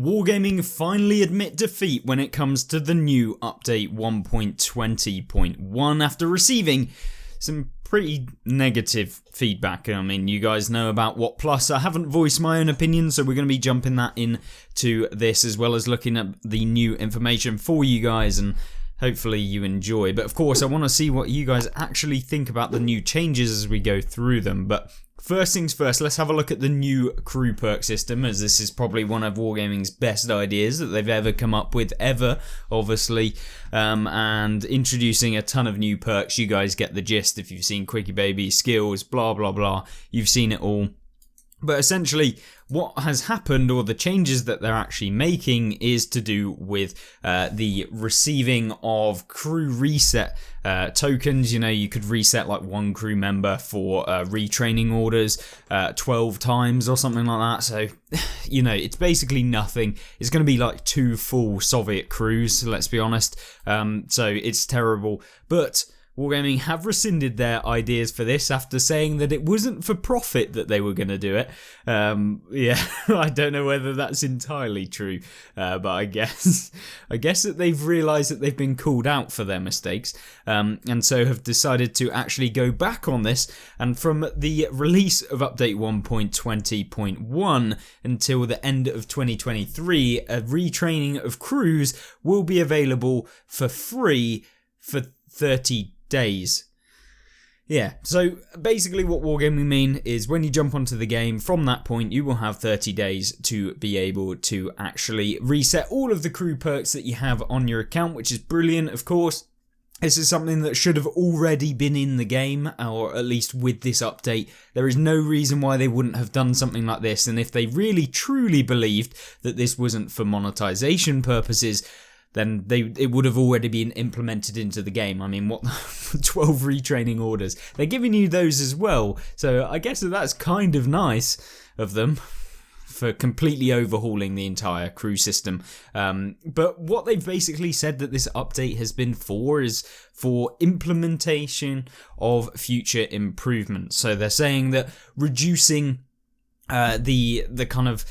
Wargaming finally admit defeat when it comes to the new update 1.20.1 after receiving some pretty negative feedback. I mean, you guys know about What Plus. I haven't voiced my own opinion, so we're going to be jumping that into this as well as looking at the new information for you guys, and hopefully you enjoy. But of course, I want to see what you guys actually think about the new changes as we go through them. But first things first, let's have a look at the new crew perk system, as this is probably one of Wargaming's best ideas that they've ever come up with, obviously, and introducing a ton of new perks. You guys get the gist. If you've seen Quickie Baby, skills, blah blah blah, you've seen it all. But essentially, what has happened, or the changes that they're actually making, is to do with the receiving of crew reset tokens. You know, you could reset like one crew member for retraining orders 12 times or something like that. So, you know, it's basically nothing. It's going to be like 2 full Soviet crews, let's be honest. So it's terrible. But Wargaming have rescinded their ideas for this after saying that it wasn't for profit that they were going to do it. Yeah, I don't know whether that's entirely true, but I guess that they've realised that they've been called out for their mistakes, and so have decided to actually go back on this. And from the release of update 1.20.1 until the end of 2023, a retraining of crews will be available for free for 30 days. Yeah, so basically what Wargaming mean is when you jump onto the game, from that point you will have 30 days to be able to actually reset all of the crew perks that you have on your account, which is brilliant. Of course, this is something that should have already been in the game, or at least with this update. There is no reason why they wouldn't have done something like this, and if they really truly believed that this wasn't for monetization purposes, then it would have already been implemented into the game. I mean, what 12 retraining orders? They're giving you those as well, so I guess that's kind of nice of them for completely overhauling the entire crew system. But what they've basically said that this update has been for is for implementation of future improvements. So they're saying that reducing the kind of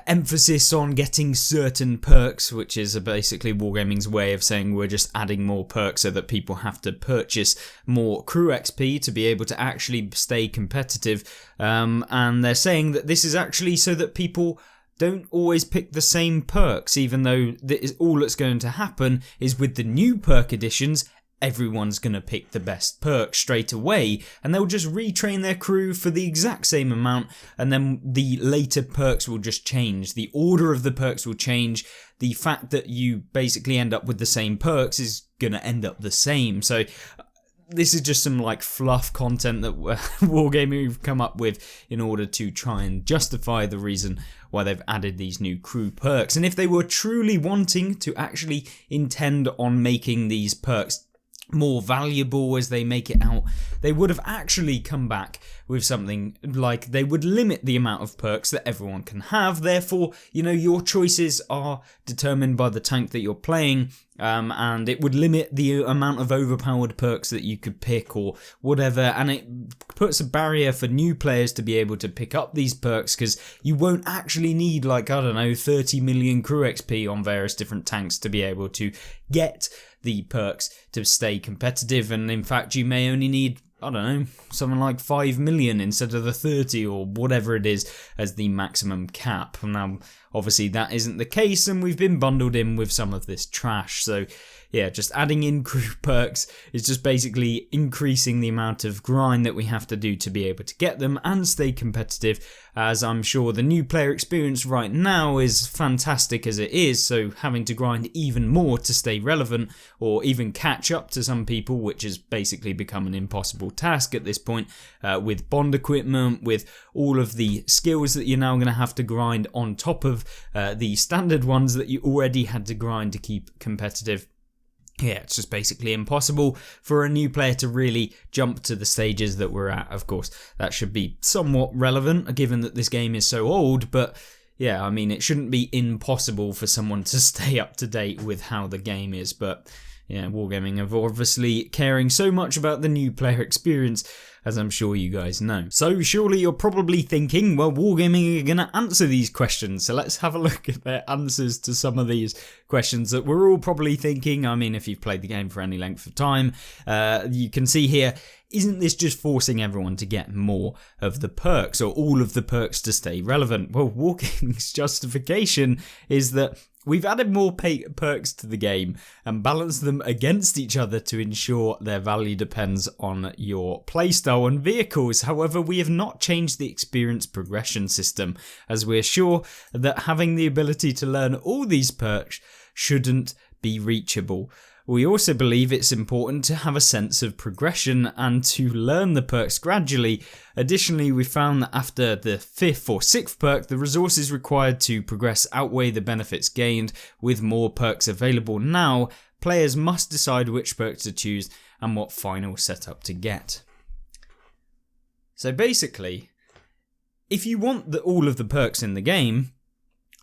emphasis on getting certain perks, which is basically Wargaming's way of saying we're just adding more perks so that people have to purchase more crew XP to be able to actually stay competitive. And they're saying that this is actually so that people don't always pick the same perks, even though all that's going to happen is with the new perk additions, everyone's going to pick the best perk straight away, and they'll just retrain their crew for the exact same amount, and then the later perks will just change. The order of the perks will change. The fact that you basically end up with the same perks is going to end up the same. So this is just some like fluff content that Wargaming have come up with in order to try and justify the reason why they've added these new crew perks. And if they were truly wanting to actually intend on making these perks more valuable as they make it out, they would have actually come back with something like they would limit the amount of perks that everyone can have. Therefore, you know, your choices are determined by the tank that you're playing, and it would limit the amount of overpowered perks that you could pick or whatever, and it puts a barrier for new players to be able to pick up these perks, because you won't actually need, like, I don't know, 30 million crew XP on various different tanks to be able to get the perks to stay competitive. And in fact, you may only need, I don't know, something like 5 million instead of the 30 or whatever it is as the maximum cap. Now, obviously that isn't the case, and we've been bundled in with some of this trash. So yeah, just adding in crew perks is just basically increasing the amount of grind that we have to do to be able to get them and stay competitive, as I'm sure the new player experience right now is fantastic as it is, so having to grind even more to stay relevant or even catch up to some people, which has basically become an impossible task at this point, with bond equipment, with all of the skills that you're now going to have to grind on top of the standard ones that you already had to grind to keep competitive. Yeah, it's just basically impossible for a new player to really jump to the stages that we're at. Of course, that should be somewhat relevant given that this game is so old, but yeah, I mean, it shouldn't be impossible for someone to stay up to date with how the game is, but Yeah, Wargaming have obviously caring so much about the new player experience, as I'm sure you guys know. So surely you're probably thinking, well, Wargaming are going to answer these questions. So let's have a look at their answers to some of these questions that we're all probably thinking. I mean, if you've played the game for any length of time, you can see here, isn't this just forcing everyone to get more of the perks, or all of the perks to stay relevant? Well, Wargaming's justification is that we've added more perks to the game and balanced them against each other to ensure their value depends on your playstyle and vehicles. However, we have not changed the experience progression system, as we're sure that having the ability to learn all these perks shouldn't be reachable. We also believe it's important to have a sense of progression and to learn the perks gradually. Additionally, we found that after the 5th or 6th perk, the resources required to progress outweigh the benefits gained. With more perks available now, players must decide which perks to choose and what final setup to get. So basically, if you want all of the perks in the game,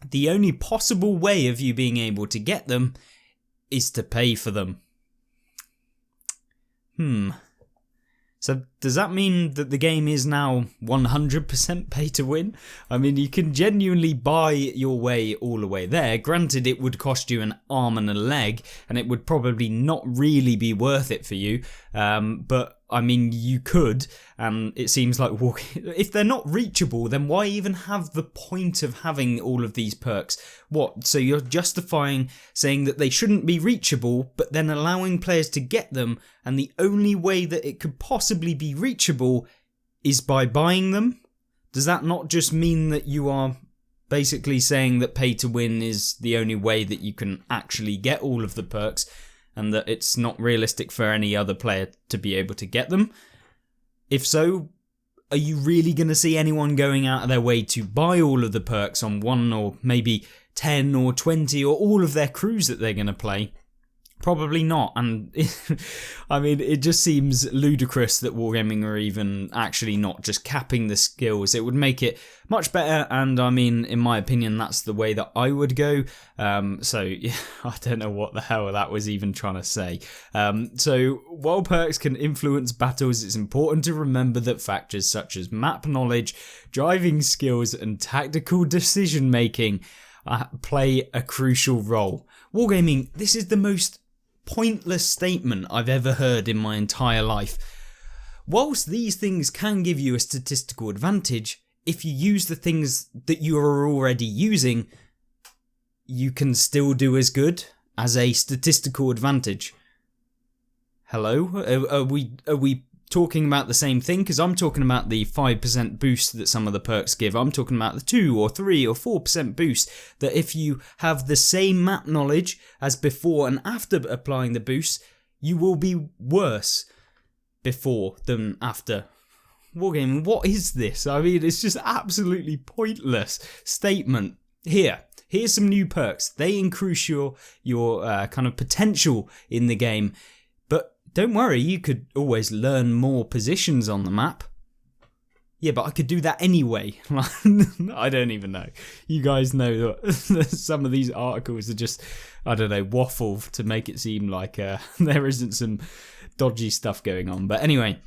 the only possible way of you being able to get them is to pay for them. So does that mean that the game is now 100% pay to win? I mean, you can genuinely buy your way all the way there. Granted, it would cost you an arm and a leg, and it would probably not really be worth it for you. But I mean, you could, and it seems like if they're not reachable, then why even have the point of having all of these perks? What? So you're justifying saying that they shouldn't be reachable, but then allowing players to get them, and the only way that it could possibly be reachable is by buying them? Does that not just mean that you are basically saying that pay to win is the only way that you can actually get all of the perks, and that it's not realistic for any other player to be able to get them? If so, are you really going to see anyone going out of their way to buy all of the perks on 1 or maybe 10 or 20 or all of their crews that they're going to play? Probably not, and I mean, it just seems ludicrous that Wargaming are even actually not just capping the skills. It would make it much better, and I mean, in my opinion, that's the way that I would go. So yeah, I don't know what the hell that was even trying to say. So while perks can influence battles, it's important to remember that factors such as map knowledge, driving skills, and tactical decision making play a crucial role. Wargaming, this is the most pointless statement I've ever heard in my entire life. Whilst these things can give you a statistical advantage, if you use the things that you are already using, you can still do as good as a statistical advantage. Hello? Are we talking about the same thing? Because I'm talking about the 5% boost that some of the perks give. I'm talking about the 2 or 3 or 4% boost, that if you have the same map knowledge as before and after applying the boost, you will be worse before than after. Wargaming, what is this? I mean, it's just absolutely pointless statement. Here's some new perks. They increase your kind of potential in the game. Don't worry, you could always learn more positions on the map. Yeah, but I could do that anyway. I don't even know. You guys know that some of these articles are just, I don't know, waffle to make it seem like there isn't some dodgy stuff going on. But anyway,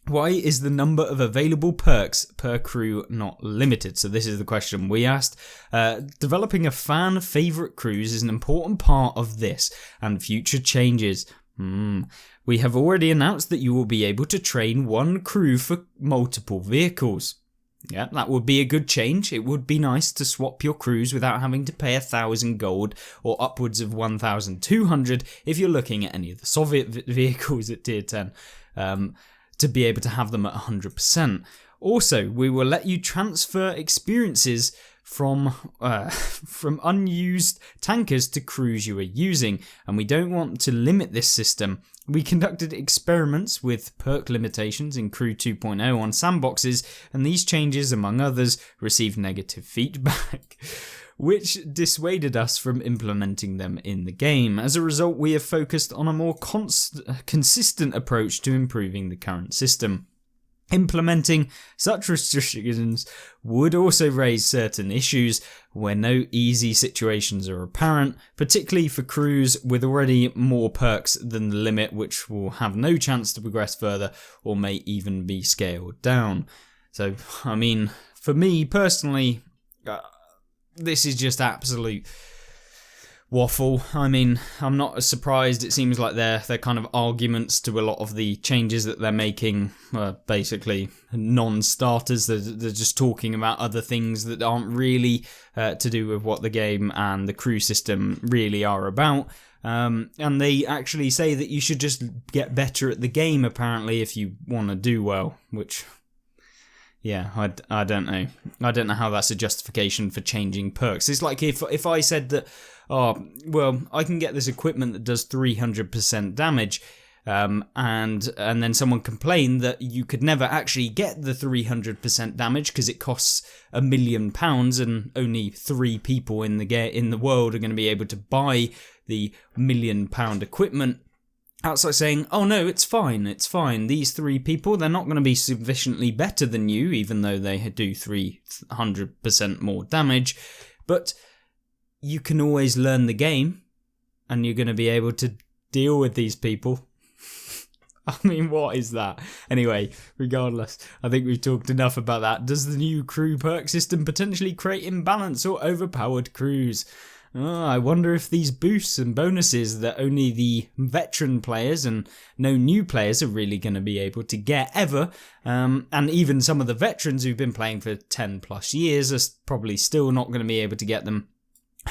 why is the number of available perks per crew not limited? So this is the question we asked. Developing a fan favourite crews is an important part of this and future changes. We have already announced that you will be able to train one crew for multiple vehicles. Yeah, that would be a good change. It would be nice to swap your crews without having to pay 1,000 gold or upwards of 1,200 if you're looking at any of the Soviet vehicles at tier 10, to be able to have them at 100%. Also, we will let you transfer experiences from unused tankers to crews you are using, and we don't want to limit this system. We conducted experiments with perk limitations in Crew 2.0 on sandboxes, and these changes, among others, received negative feedback, which dissuaded us from implementing them in the game. As a result, we have focused on a more consistent approach to improving the current system. Implementing such restrictions would also raise certain issues where no easy situations are apparent, particularly for crews with already more perks than the limit, which will have no chance to progress further or may even be scaled down. So, I mean, for me personally, this is just absolute waffle. I mean, I'm not as surprised. It seems like they're kind of arguments to a lot of the changes that they're making, basically non-starters. They're just talking about other things that aren't really to do with what the game and the crew system really are about. And they actually say that you should just get better at the game, apparently, if you want to do well, which... yeah, I don't know. I don't know how that's a justification for changing perks. It's like if I said that, oh, well, I can get this equipment that does 300% damage, and then someone complained that you could never actually get the 300% damage because it costs £1 million and only 3 people in the world are going to be able to buy the £1 million equipment. That's like saying, oh no, it's fine. These 3 people, they're not going to be sufficiently better than you, even though they do 300% more damage. But you can always learn the game, and you're going to be able to deal with these people. I mean, what is that? Anyway, regardless, I think we've talked enough about that. Does the new crew perk system potentially create imbalance or overpowered crews? I wonder if these boosts and bonuses that only the veteran players and no new players are really going to be able to get ever, and even some of the veterans who've been playing for 10 plus years are probably still not going to be able to get them.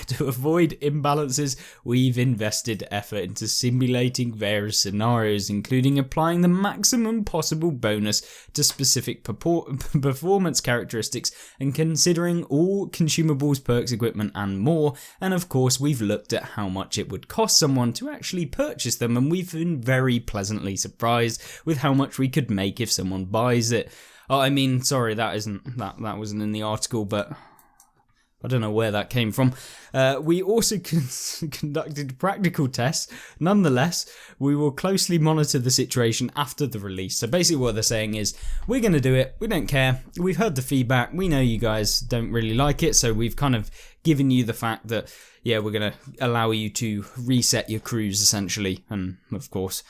To avoid imbalances, we've invested effort into simulating various scenarios, including applying the maximum possible bonus to specific performance characteristics and considering all consumables, perks, equipment and more. And of course, we've looked at how much it would cost someone to actually purchase them, and we've been very pleasantly surprised with how much we could make if someone buys it. Oh, I mean, sorry, that wasn't in the article, but... I don't know where that came from. We also conducted practical tests. Nonetheless, we will closely monitor the situation after the release. So basically what they're saying is, we're going to do it. We don't care. We've heard the feedback. We know you guys don't really like it. So we've kind of given you the fact that, yeah, we're going to allow you to reset your crews essentially. And of course...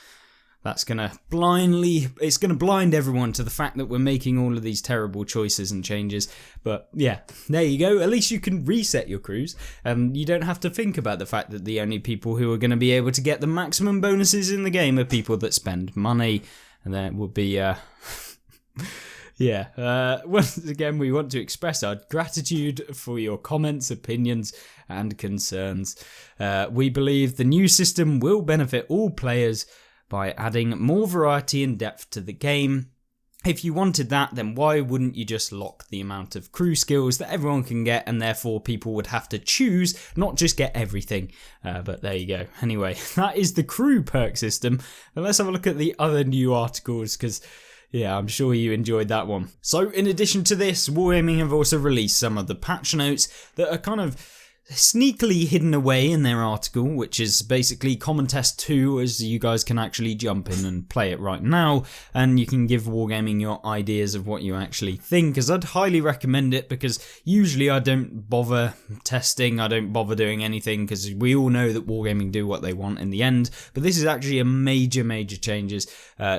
it's going to blind everyone to the fact that we're making all of these terrible choices and changes. But yeah, there you go. At least you can reset your crews. You don't have to think about the fact that the only people who are going to be able to get the maximum bonuses in the game are people that spend money. And that would be... yeah. Once again, we want to express our gratitude for your comments, opinions, and concerns. We believe the new system will benefit all players by adding more variety and depth to the game. If you wanted that, then why wouldn't you just lock the amount of crew skills that everyone can get, and therefore people would have to choose, not just get everything. But there you go. Anyway, that is the crew perk system. Now let's have a look at the other new articles, because yeah, I'm sure you enjoyed that one. So in addition to this, Wargaming have also released some of the patch notes that are kind of sneakily hidden away in their article, which is basically Common Test 2, as you guys can actually jump in and play it right now, and you can give Wargaming your ideas of what you actually think, as I'd highly recommend it, because usually I don't bother testing, I don't bother doing anything, because we all know that Wargaming do what they want in the end, but this is actually a major changes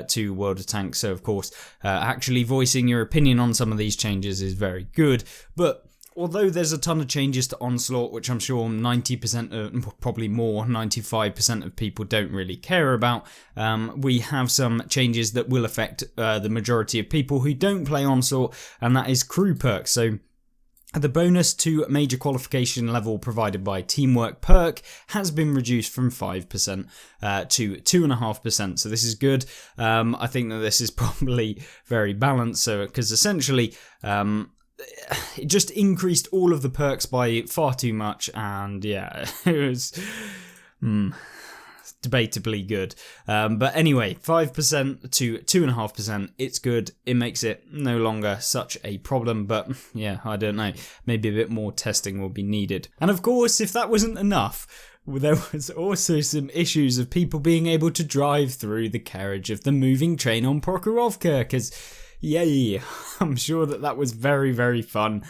to World of Tanks, so of course, actually voicing your opinion on some of these changes is very good, but although there's a ton of changes to Onslaught, which I'm sure 90%, probably more, 95% of people don't really care about, we have some changes that will affect the majority of people who don't play Onslaught, and that is crew perks. So the bonus to major qualification level provided by Teamwork perk has been reduced from 5% to 2.5%. So this is good. I think that this is probably very balanced. So because essentially... it just increased all of the perks by far too much, and yeah, it was debatably good. But anyway, 5% to 2.5%, it's good. It makes it no longer such a problem, but yeah, I don't know. Maybe a bit more testing will be needed. And of course, if that wasn't enough, there was also some issues of people being able to drive through the carriage of the moving train on Prokhorovka, because Yay! I'm sure that was very, very fun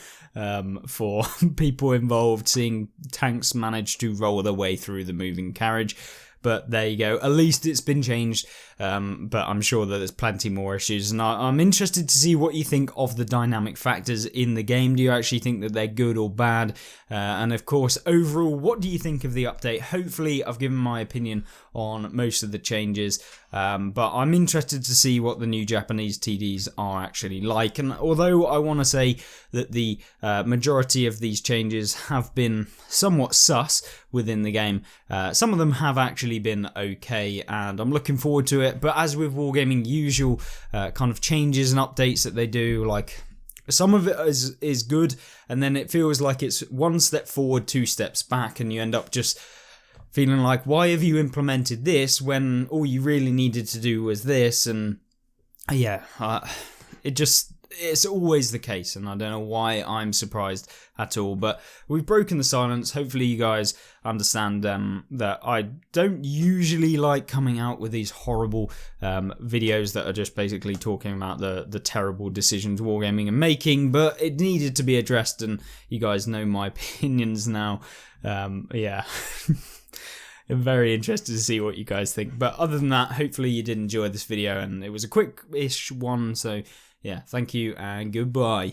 for people involved, seeing tanks manage to roll their way through the moving carriage. But there you go. At least it's been changed. But I'm sure that there's plenty more issues. And I'm interested to see what you think of the dynamic factors in the game. Do you actually think that they're good or bad? And of course, overall, what do you think of the update? Hopefully, I've given my opinion on most of the changes. But I'm interested to see what the new Japanese TDs are actually like. And although I want to say that the majority of these changes have been somewhat sus within the game, some of them have actually been okay, and I'm looking forward to it. But as with Wargaming, usual kind of changes and updates that they do, like some of it is good, and then it feels like it's one step forward, two steps back, and you end up just feeling like, why have you implemented this when all you really needed to do was this? And yeah, it's always the case, and I don't know why I'm surprised at all. But we've broken the silence. Hopefully you guys understand that I don't usually like coming out with these horrible videos that are just basically talking about the terrible decisions Wargaming are making, but it needed to be addressed, and you guys know my opinions now. Yeah. I'm very interested to see what you guys think. But other than that, hopefully you did enjoy this video, and it was a quick-ish one, so yeah, thank you and goodbye.